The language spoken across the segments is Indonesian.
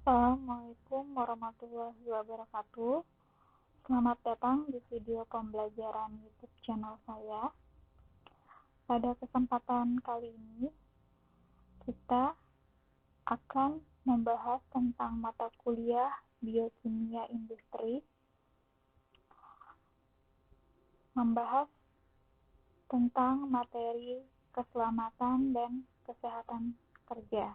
Assalamualaikum warahmatullahi wabarakatuh. Selamat datang di video pembelajaran YouTube channel saya. Pada kesempatan kali ini, kita akan membahas tentang mata kuliah Biokimia Industri, membahas tentang materi keselamatan dan kesehatan kerja.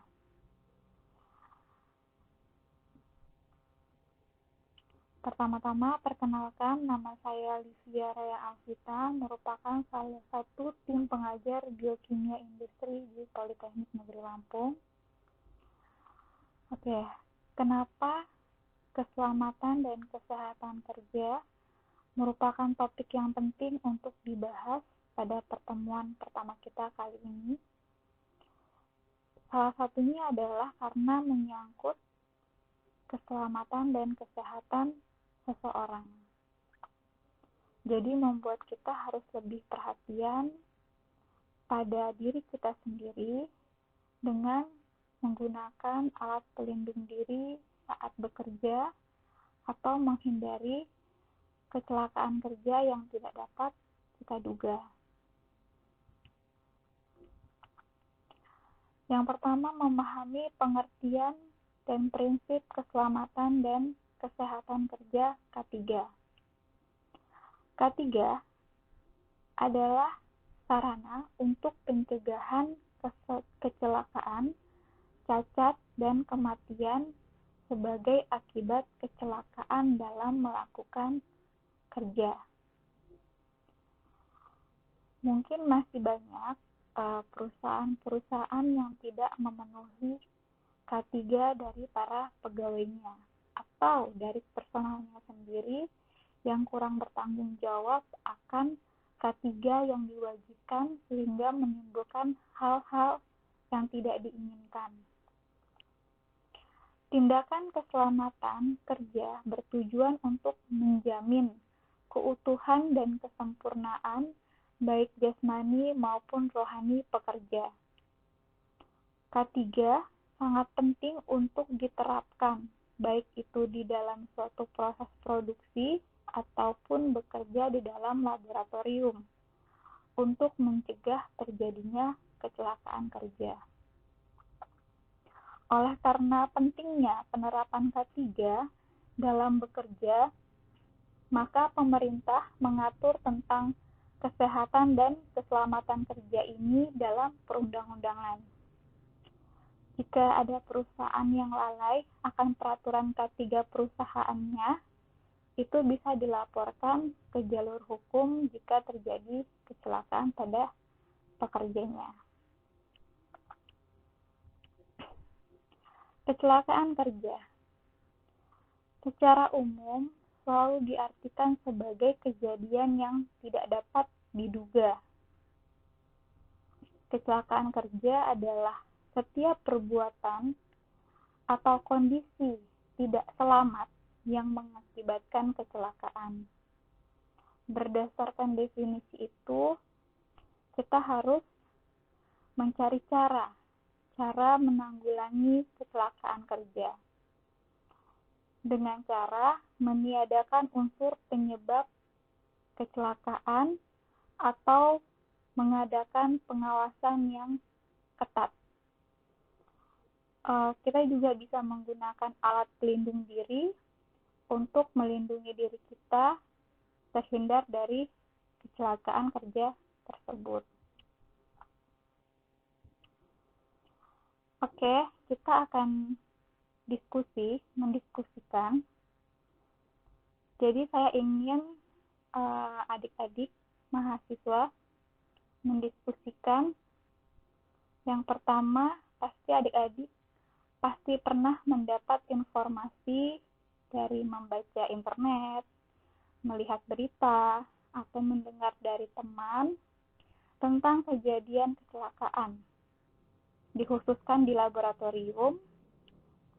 Pertama-tama, perkenalkan, nama saya Livia Raya Alvita, merupakan salah satu tim pengajar Biokimia Industri di Politeknik Negeri Lampung. Oke, kenapa keselamatan dan kesehatan kerja merupakan topik yang penting untuk dibahas pada pertemuan pertama kita kali ini? Salah satunya adalah karena menyangkut keselamatan dan kesehatan seseorang. Jadi membuat kita harus lebih perhatian pada diri kita sendiri dengan menggunakan alat pelindung diri saat bekerja atau menghindari kecelakaan kerja yang tidak dapat kita duga. Yang pertama, memahami pengertian dan prinsip keselamatan dan kesehatan kerja K3. K3 adalah sarana untuk pencegahan kecelakaan, cacat, dan kematian sebagai akibat kecelakaan dalam melakukan kerja. Mungkin masih banyak perusahaan-perusahaan yang tidak memenuhi K3 dari para pegawainya atau dari personalnya sendiri yang kurang bertanggung jawab akan K3 yang diwajibkan sehingga menimbulkan hal-hal yang tidak diinginkan. Tindakan keselamatan kerja bertujuan untuk menjamin keutuhan dan kesempurnaan baik jasmani maupun rohani pekerja. K3 sangat penting untuk diterapkan, baik itu di dalam suatu proses produksi ataupun bekerja di dalam laboratorium untuk mencegah terjadinya kecelakaan kerja. Oleh karena pentingnya penerapan K3 dalam bekerja, maka pemerintah mengatur tentang kesehatan dan keselamatan kerja ini dalam perundang-undangan. Jika ada perusahaan yang lalai akan peraturan K3 perusahaannya, itu bisa dilaporkan ke jalur hukum jika terjadi kecelakaan pada pekerjanya. Kecelakaan kerja secara umum selalu diartikan sebagai kejadian yang tidak dapat diduga. Kecelakaan kerja adalah setiap perbuatan atau kondisi tidak selamat yang mengakibatkan kecelakaan. Berdasarkan definisi itu, kita harus mencari cara menanggulangi kecelakaan kerja dengan cara meniadakan unsur penyebab kecelakaan atau mengadakan pengawasan yang ketat. Kita juga bisa menggunakan alat pelindung diri untuk melindungi diri kita terhindar dari kecelakaan kerja tersebut. Oke, kita akan mendiskusikan. Jadi saya ingin adik-adik mahasiswa mendiskusikan. Yang pertama, pasti adik-adik pasti pernah mendapat informasi dari membaca internet, melihat berita, atau mendengar dari teman tentang kejadian kecelakaan. Dikhususkan di laboratorium,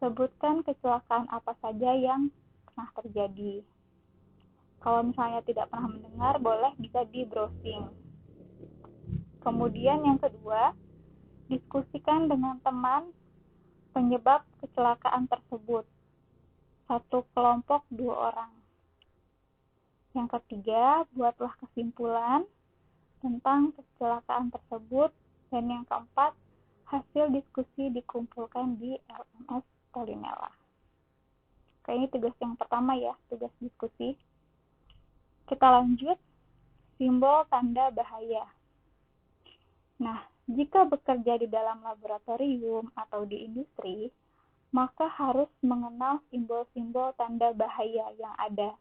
sebutkan kecelakaan apa saja yang pernah terjadi. Kalau misalnya tidak pernah mendengar, boleh bisa di browsing. Kemudian yang kedua, diskusikan dengan teman penyebab kecelakaan tersebut. 1 kelompok 2 orang. Yang ketiga, buatlah kesimpulan tentang kecelakaan tersebut. Dan yang keempat, hasil diskusi dikumpulkan di LMS Polinella. Oke, ini tugas yang pertama ya, tugas diskusi. Kita lanjut, simbol tanda bahaya. Nah, jika bekerja di dalam laboratorium atau di industri, maka harus mengenal simbol-simbol tanda bahaya yang ada.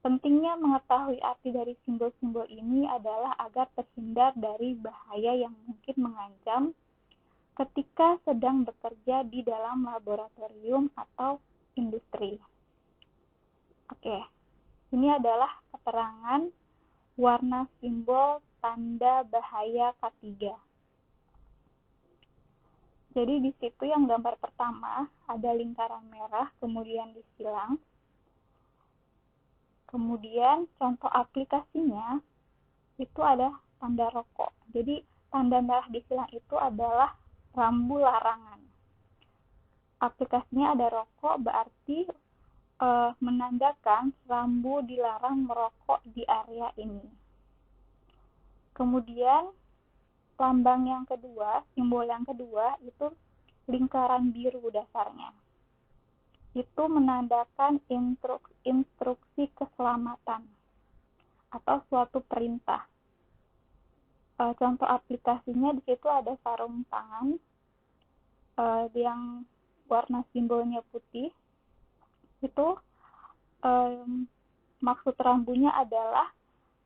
Pentingnya mengetahui arti dari simbol-simbol ini adalah agar terhindar dari bahaya yang mungkin mengancam ketika sedang bekerja di dalam laboratorium atau industri. Oke, ini adalah keterangan warna simbol tanda bahaya K3. Jadi di situ yang gambar pertama ada lingkaran merah, kemudian disilang. Kemudian contoh aplikasinya itu ada tanda rokok. Jadi tanda merah disilang itu adalah rambu larangan. Aplikasinya ada rokok, berarti menandakan rambu dilarang merokok di area ini. Kemudian lambang yang kedua, simbol yang kedua itu lingkaran biru dasarnya. Itu menandakan instruksi keselamatan atau suatu perintah. Contoh aplikasinya di situ ada sarung tangan yang warna simbolnya putih. Itu maksud rambunya adalah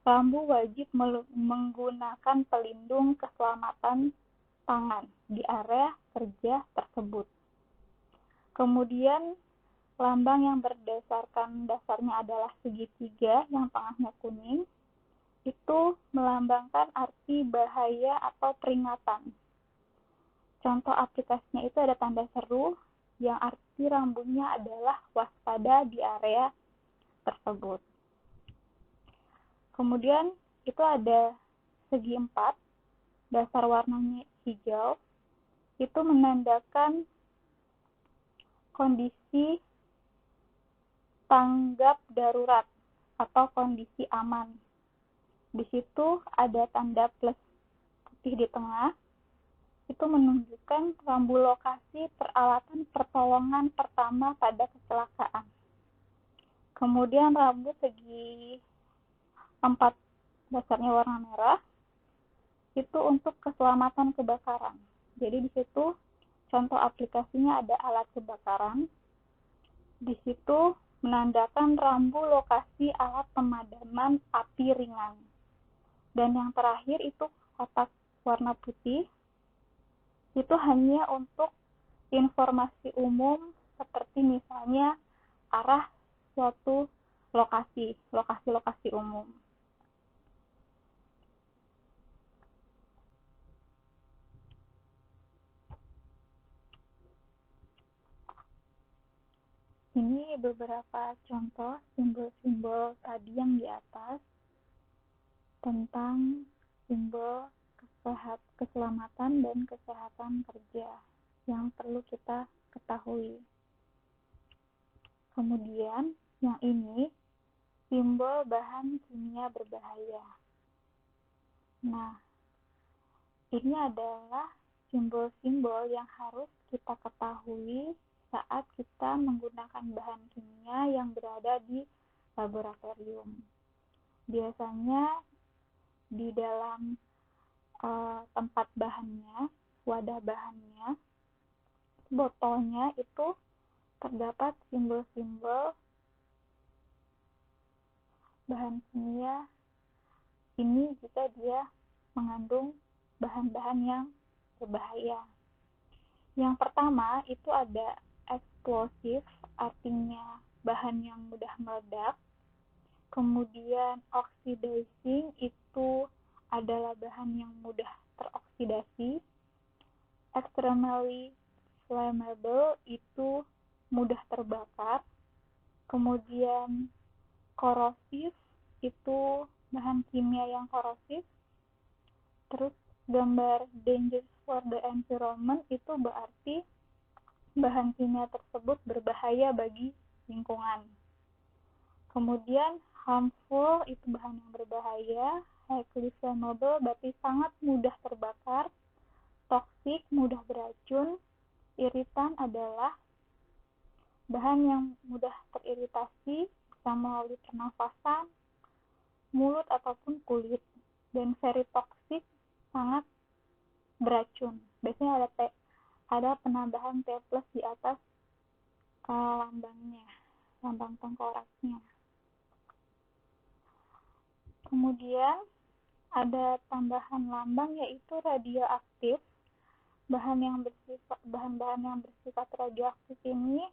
rambu wajib menggunakan pelindung keselamatan tangan di area kerja tersebut. Kemudian lambang yang berdasarkan dasarnya adalah segitiga yang tengahnya kuning. Itu melambangkan arti bahaya atau peringatan. Contoh aplikasinya itu ada tanda seru yang arti rambunya adalah waspada di area tersebut. Kemudian itu ada segi 4, dasar warnanya hijau, itu menandakan kondisi tanggap darurat atau kondisi aman. Di situ ada tanda plus putih di tengah, itu menunjukkan rambu lokasi peralatan pertolongan pertama pada kecelakaan. Kemudian rambu segi 4 dasarnya warna merah, itu untuk keselamatan kebakaran. Jadi di situ contoh aplikasinya ada alat kebakaran. Di situ menandakan rambu lokasi alat pemadaman api ringan. Dan yang terakhir itu kotak warna putih. Itu hanya untuk informasi umum seperti misalnya arah suatu lokasi umum. Ini beberapa contoh simbol-simbol tadi yang di atas tentang simbol keselamatan dan kesehatan kerja yang perlu kita ketahui. Kemudian yang ini simbol bahan kimia berbahaya. Nah, ini adalah simbol-simbol yang harus kita ketahui saat kita menggunakan bahan kimia yang berada di laboratorium. Biasanya di dalam tempat bahannya, wadah bahannya, botolnya itu terdapat simbol-simbol bahan kimia ini jika dia mengandung bahan-bahan yang berbahaya. Yang pertama itu ada eksplosif, artinya bahan yang mudah meledak. Kemudian oxidizing itu adalah bahan yang mudah teroksidasi. Extremely flammable itu mudah terbakar. Kemudian korosif itu bahan kimia yang korosif. Terus gambar dangerous for the environment itu berarti bahan kimia tersebut berbahaya bagi lingkungan. Kemudian harmful itu bahan yang berbahaya, highly flammable berarti sangat mudah terbakar, toxic mudah beracun, iritan adalah bahan yang mudah teriritasi, bisa melalui pernafasan, mulut ataupun kulit, dan very toxic sangat beracun. Biasanya ada penambahan T+ di atas lambang tengkoraknya. Kemudian ada tambahan lambang yaitu radioaktif. Bahan-bahan yang bersifat radioaktif ini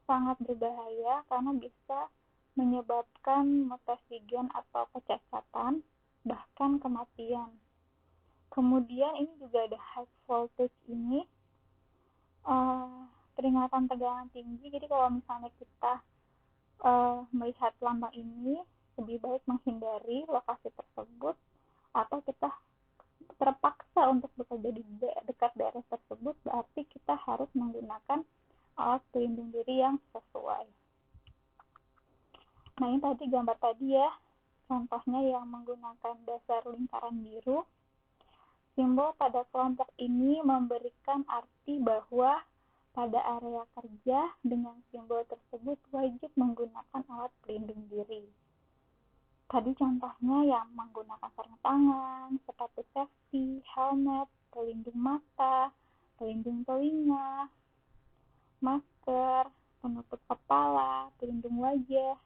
sangat berbahaya karena bisa menyebabkan mutasi gen atau kecacatan, bahkan kematian. Kemudian ini juga ada high voltage ini, peringatan tegangan tinggi. Jadi kalau misalnya kita melihat lambang ini, lebih baik menghindari lokasi tersebut atau kita terpaksa untuk bekerja di dekat daerah tersebut, berarti kita harus menggunakan alat pelindung diri yang sesuai. Nah, ini tadi gambar tadi ya, contohnya yang menggunakan dasar lingkaran biru. Simbol pada kelompok ini memberikan arti bahwa pada area kerja dengan simbol tersebut wajib menggunakan alat pelindung diri. Tadi contohnya yang menggunakan sarung tangan, sepatu safety, helmet, pelindung mata, pelindung telinga, masker, penutup kepala, pelindung wajah,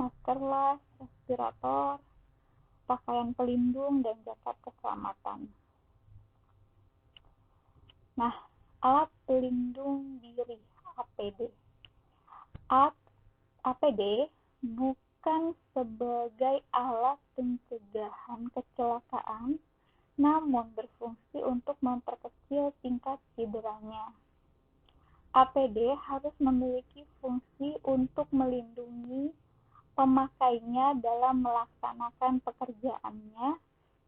masker las, respirator, pakaian pelindung, dan jaket keselamatan. Nah, alat pelindung diri APD. Alat APD bukan sebagai alat pencegahan kecelakaan, namun berfungsi untuk memperkecil tingkat cederanya. APD harus memiliki fungsi untuk melindungi pemakainya dalam melaksanakan pekerjaannya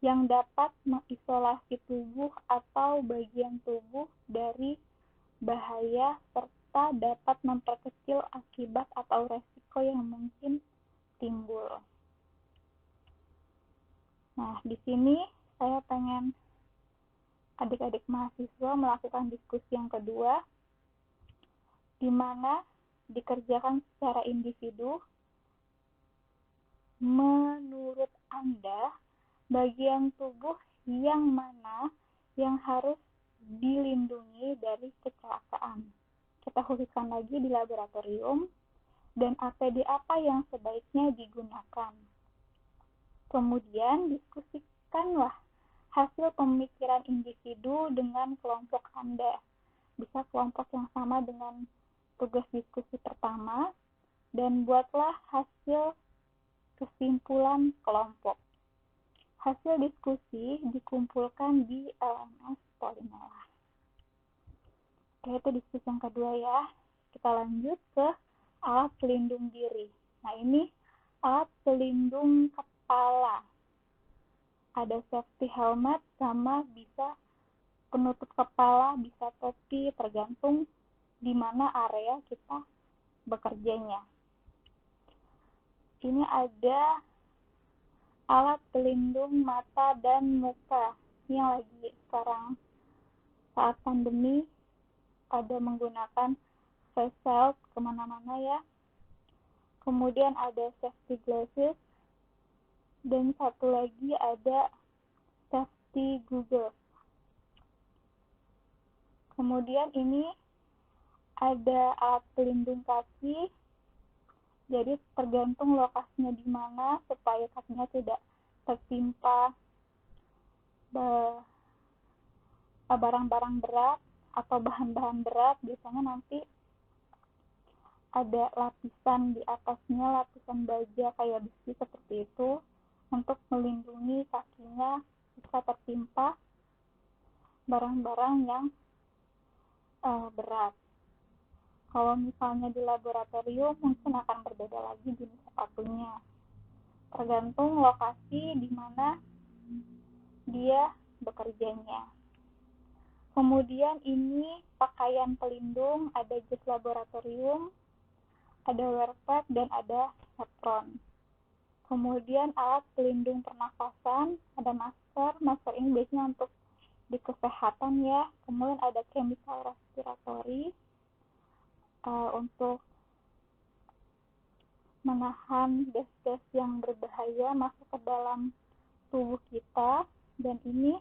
yang dapat mengisolasi tubuh atau bagian tubuh dari bahaya serta dapat memperkecil akibat atau resiko yang mungkin timbul. Nah, di sini saya pengen adik-adik mahasiswa melakukan diskusi yang kedua, di mana dikerjakan secara individu. Menurut Anda, bagian tubuh yang mana yang harus dilindungi dari kecelakaan? Kita khususkan lagi di laboratorium, dan APD apa yang sebaiknya digunakan. Kemudian diskusikanlah hasil pemikiran individu dengan kelompok Anda. Bisa kelompok yang sama dengan tugas diskusi pertama, dan buatlah hasil kesimpulan kelompok. Hasil diskusi dikumpulkan di LMS Polinela. Oke, itu diskusi yang kedua ya. Kita lanjut ke alat pelindung diri. Nah, ini alat pelindung kepala. Ada safety helmet sama bisa penutup kepala, bisa topi, tergantung di mana area kita bekerjanya. Ini ada alat pelindung mata dan muka. Ini yang lagi sekarang saat pandemi pada menggunakan face shield kemana-mana ya. Kemudian ada safety glasses, dan satu lagi ada safety goggles. Kemudian ini ada alat pelindung kaki. Jadi tergantung lokasinya di mana supaya kakinya tidak tertimpa barang-barang berat atau bahan-bahan berat. Biasanya nanti ada lapisan di atasnya, lapisan baja kayak besi seperti itu, untuk melindungi kakinya bisa tertimpa barang-barang yang berat. Kalau misalnya di laboratorium mungkin akan berbeda lagi jenis sepatunya. Tergantung lokasi di mana dia bekerjanya. Kemudian ini pakaian pelindung, ada jas laboratorium, ada wear pack, dan ada apron. Kemudian alat pelindung pernafasan, ada masker. Masker ini biasanya untuk di kesehatan ya. Kemudian ada chemical respiratory untuk menahan gas-gas yang berbahaya masuk ke dalam tubuh kita. Dan ini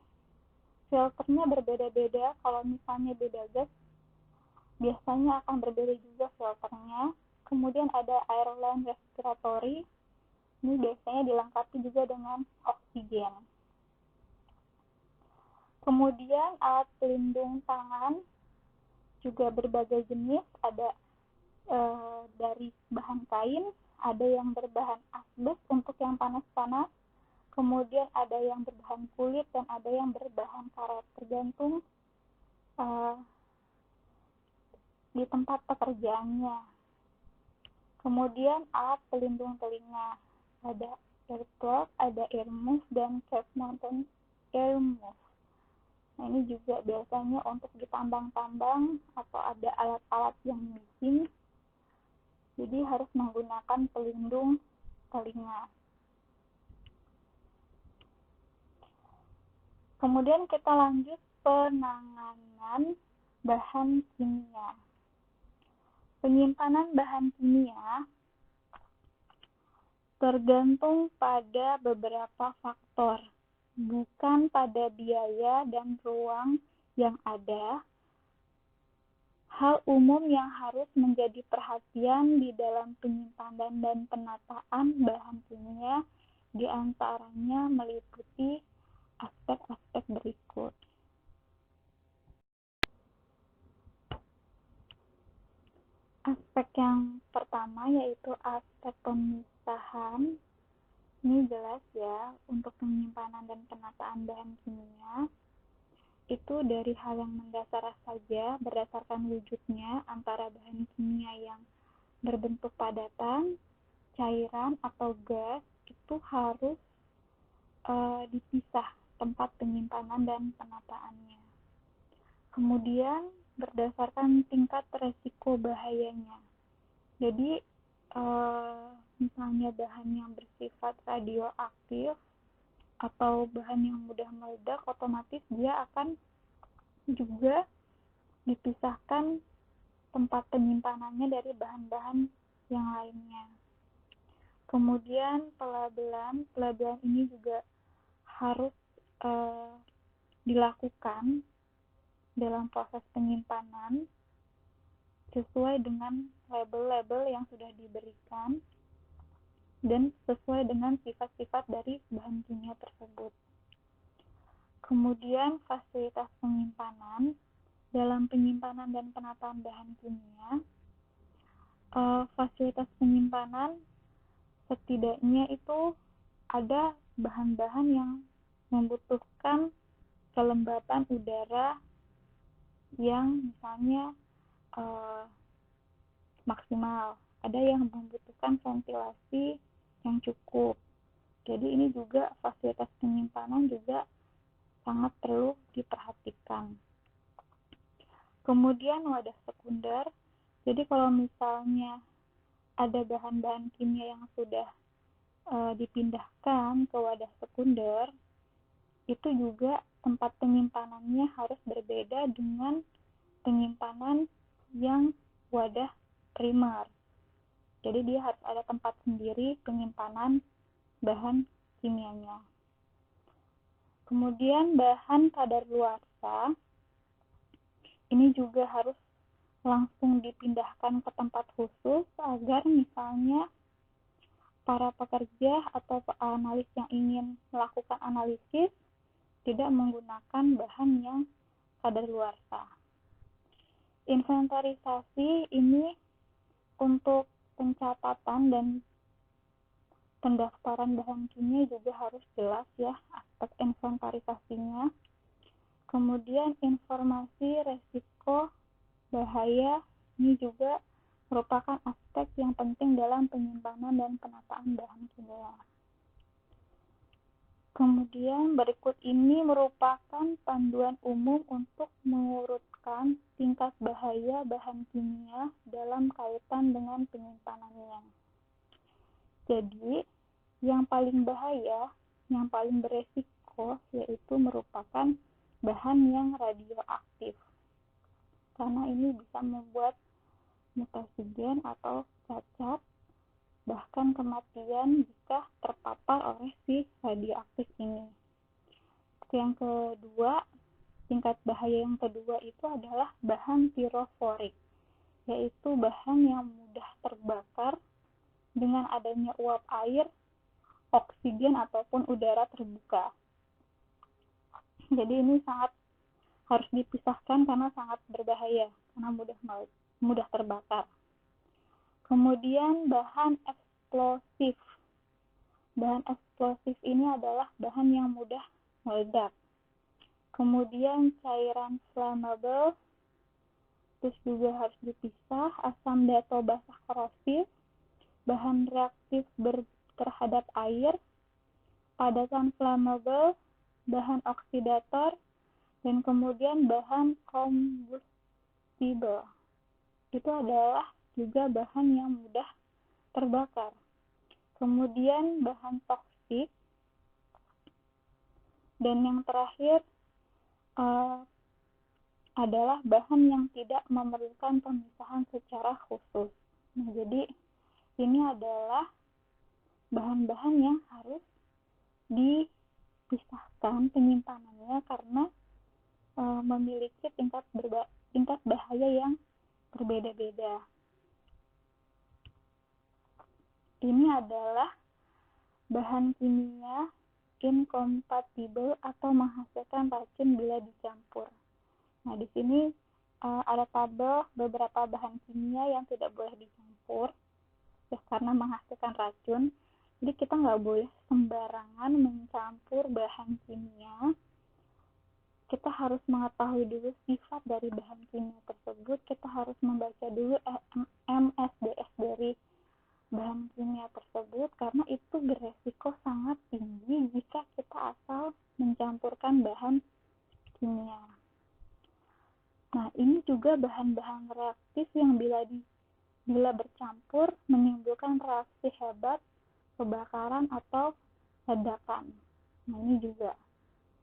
filternya berbeda-beda. Kalau misalnya beda gas, biasanya akan berbeda juga filternya. Kemudian ada airline respiratory. Ini biasanya dilengkapi juga dengan oksigen. Kemudian alat pelindung tangan juga berbagai jenis, ada dari bahan kain, ada yang berbahan asbes untuk yang panas-panas, kemudian ada yang berbahan kulit, dan ada yang berbahan karet, tergantung di tempat pekerjaannya. Kemudian alat pelindung telinga, ada earplug, ada earmuff, dan cap mounted earmuff. Nah, ini juga biasanya untuk di tambang-tambang atau ada alat-alat yang missing, jadi harus menggunakan pelindung telinga. Kemudian kita lanjut penanganan bahan kimia. Penyimpanan bahan kimia tergantung pada beberapa faktor, bukan pada biaya dan ruang yang ada. Hal umum yang harus menjadi perhatian di dalam penyimpanan dan penataan bahan kimia diantaranya meliputi aspek-aspek berikut. Aspek yang pertama yaitu aspek pemisahan. Ini jelas ya, untuk penyimpanan dan penataan bahan kimia itu dari hal yang mendasar saja berdasarkan wujudnya antara bahan kimia yang berbentuk padatan, cairan, atau gas, itu harus dipisah tempat penyimpanan dan penataannya. Kemudian berdasarkan tingkat resiko bahayanya. Jadi misalnya bahan yang bersifat radioaktif atau bahan yang mudah meledak, otomatis dia akan juga dipisahkan tempat penyimpanannya dari bahan-bahan yang lainnya. Kemudian pelabelan ini juga harus dilakukan dalam proses penyimpanan sesuai dengan label-label yang sudah diberikan dan sesuai dengan sifat-sifat dari bahan kimia tersebut. Kemudian fasilitas penyimpanan. Dalam penyimpanan dan penataan bahan kimia, fasilitas penyimpanan setidaknya itu ada bahan-bahan yang membutuhkan kelembapan udara yang misalnya maksimal, ada yang membutuhkan ventilasi yang cukup. Jadi ini juga fasilitas penyimpanan juga sangat perlu diperhatikan. Kemudian wadah sekunder. Jadi kalau misalnya ada bahan-bahan kimia yang sudah dipindahkan ke wadah sekunder, itu juga tempat penyimpanannya harus berbeda dengan penyimpanan yang wadah primer. Jadi dia harus ada tempat sendiri penyimpanan bahan kimianya. Kemudian bahan kadaluarsa ini juga harus langsung dipindahkan ke tempat khusus agar misalnya para pekerja atau analis yang ingin melakukan analisis tidak menggunakan bahan yang kadaluarsa. Inventarisasi ini untuk pencatatan dan pendaftaran bahan kimia juga harus jelas ya aspek inventarisasinya. Kemudian informasi resiko bahaya ini juga merupakan aspek yang penting dalam penyimpanan dan penataan bahan kimia. Kemudian berikut ini merupakan panduan umum untuk mengurutkan tingkat bahaya bahan kimia dalam kaitan dengan penyimpanannya. Jadi, yang paling bahaya, yang paling beresiko yaitu merupakan bahan yang radioaktif. Karena ini bisa membuat mutasi gen atau cacat, bahkan kematian jika terpapar oleh si radioaktif ini. Yang kedua, tingkat bahaya yang kedua itu adalah bahan piroforik, yaitu bahan yang mudah terbakar dengan adanya uap air, oksigen ataupun udara terbuka. Jadi ini sangat harus dipisahkan karena sangat berbahaya, karena mudah terbakar. Kemudian bahan eksplosif. Bahan eksplosif ini adalah bahan yang mudah meledak. Kemudian cairan flammable, terus juga harus dipisah, asam dato basah korosif, bahan reaktif terhadap air, padatan flammable, bahan oksidator, dan kemudian bahan combustible. Itu adalah juga bahan yang mudah terbakar. Kemudian bahan toksik, dan yang terakhir adalah bahan yang tidak memerlukan pemisahan secara khusus. Nah, jadi ini adalah bahan-bahan yang harus dipisahkan penyimpanannya karena memiliki tingkat bahaya yang berbeda-beda. Ini adalah bahan kimia incompatible atau menghasilkan racun bila dicampur. Nah, di sini ada tabel beberapa bahan kimia yang tidak boleh dicampur ya, karena menghasilkan racun. Jadi kita nggak boleh sembarangan mencampur bahan kimia. Kita harus mengetahui dulu sifat dari bahan kimia tersebut. Kita harus membaca dulu MSDS dari bahan kimia tersebut, karena itu beresiko sangat tinggi jika kita asal mencampurkan bahan kimia. Nah, ini juga bahan-bahan reaktif yang bila bercampur menimbulkan reaksi hebat, kebakaran atau ledakan. Nah, ini juga.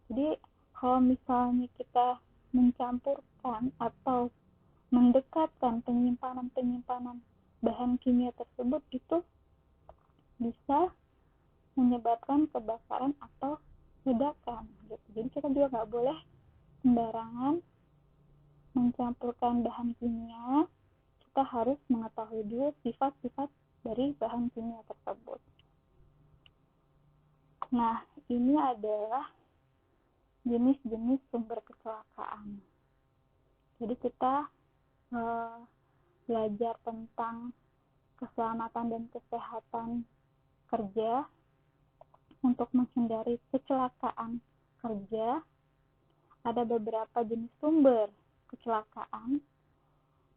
Jadi, kalau misalnya kita mencampurkan atau mendekatkan penyimpanan bahan kimia tersebut, itu bisa menyebabkan kebakaran atau ledakan. Jadi kita juga nggak boleh sembarangan mencampurkan bahan kimia. Kita harus mengetahui dulu sifat-sifat dari bahan kimia tersebut. Nah, ini adalah jenis-jenis sumber kecelakaan. Jadi kita belajar tentang keselamatan dan kesehatan kerja untuk menghindari kecelakaan kerja. Ada beberapa jenis sumber kecelakaan.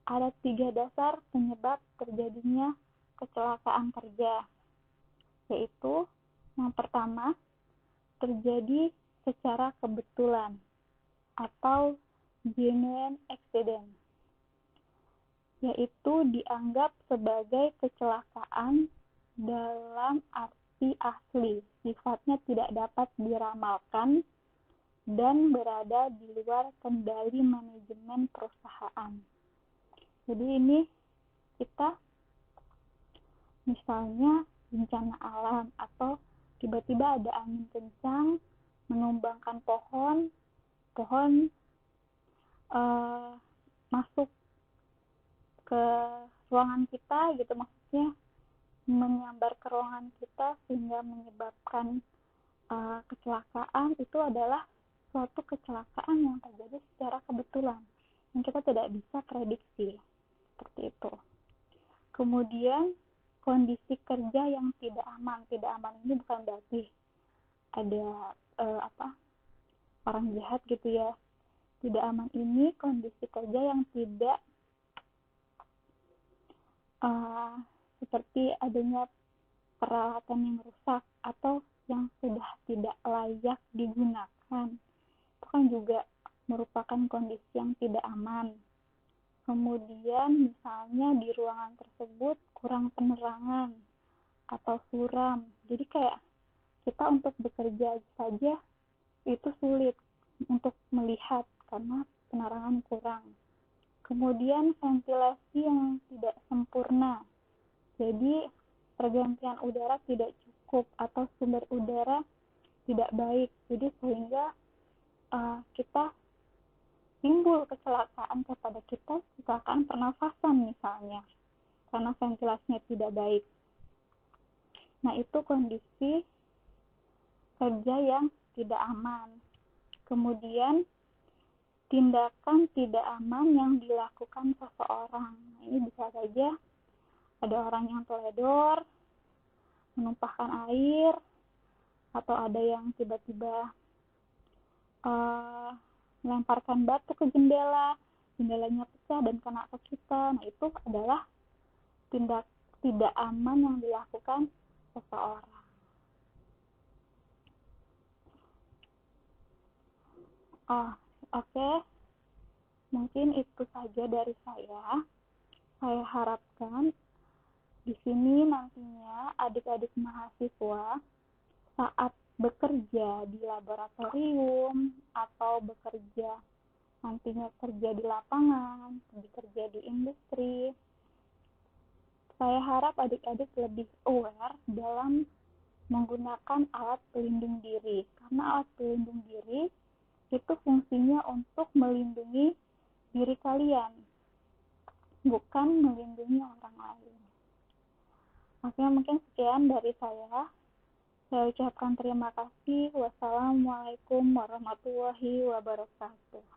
Ada 3 dasar penyebab terjadinya kecelakaan kerja, yaitu yang pertama, terjadi secara kebetulan atau genuine accident, yaitu dianggap sebagai kecelakaan dalam arti asli, sifatnya tidak dapat diramalkan dan berada di luar kendali manajemen perusahaan. Jadi ini kita misalnya bencana alam atau tiba-tiba ada angin kencang menumbangkan pohon masuk ke ruangan kita gitu, maksudnya menyambar ke ruangan kita sehingga menyebabkan kecelakaan. Itu adalah suatu kecelakaan yang terjadi secara kebetulan yang kita tidak bisa prediksi, seperti itu. Kemudian kondisi kerja yang tidak aman ini bukan berarti ada orang jahat gitu ya. Tidak aman ini kondisi kerja yang tidak seperti adanya peralatan yang rusak atau yang sudah tidak layak digunakan. Itu kan juga merupakan kondisi yang tidak aman. Kemudian misalnya di ruangan tersebut kurang penerangan atau suram. Jadi kayak kita untuk bekerja saja itu sulit untuk melihat karena penerangan kurang. Kemudian ventilasi yang tidak sempurna. Jadi pergantian udara tidak cukup atau sumber udara tidak baik. Jadi sehingga kita timbul kecelakaan kepada kita, kecelakaan pernafasan misalnya, karena ventilasinya tidak baik. Nah, itu kondisi kerja yang tidak aman. Kemudian tindakan tidak aman yang dilakukan seseorang. Ini bisa saja ada orang yang teledor, menumpahkan air, atau ada yang tiba-tiba melemparkan batu ke jendelanya pecah dan kena ke kita. Nah, itu adalah tindak tidak aman yang dilakukan seseorang. Oke. Mungkin itu saja dari saya. Saya harapkan di sini nantinya adik-adik mahasiswa saat bekerja di laboratorium atau bekerja nantinya kerja di lapangan, bekerja di industri, saya harap adik-adik lebih aware dalam menggunakan alat pelindung diri. Karena alat pelindung diri itu fungsinya untuk melindungi diri kalian, bukan melindungi orang lain. Oke, mungkin sekian dari saya. Saya ucapkan terima kasih. Wassalamualaikum warahmatullahi wabarakatuh.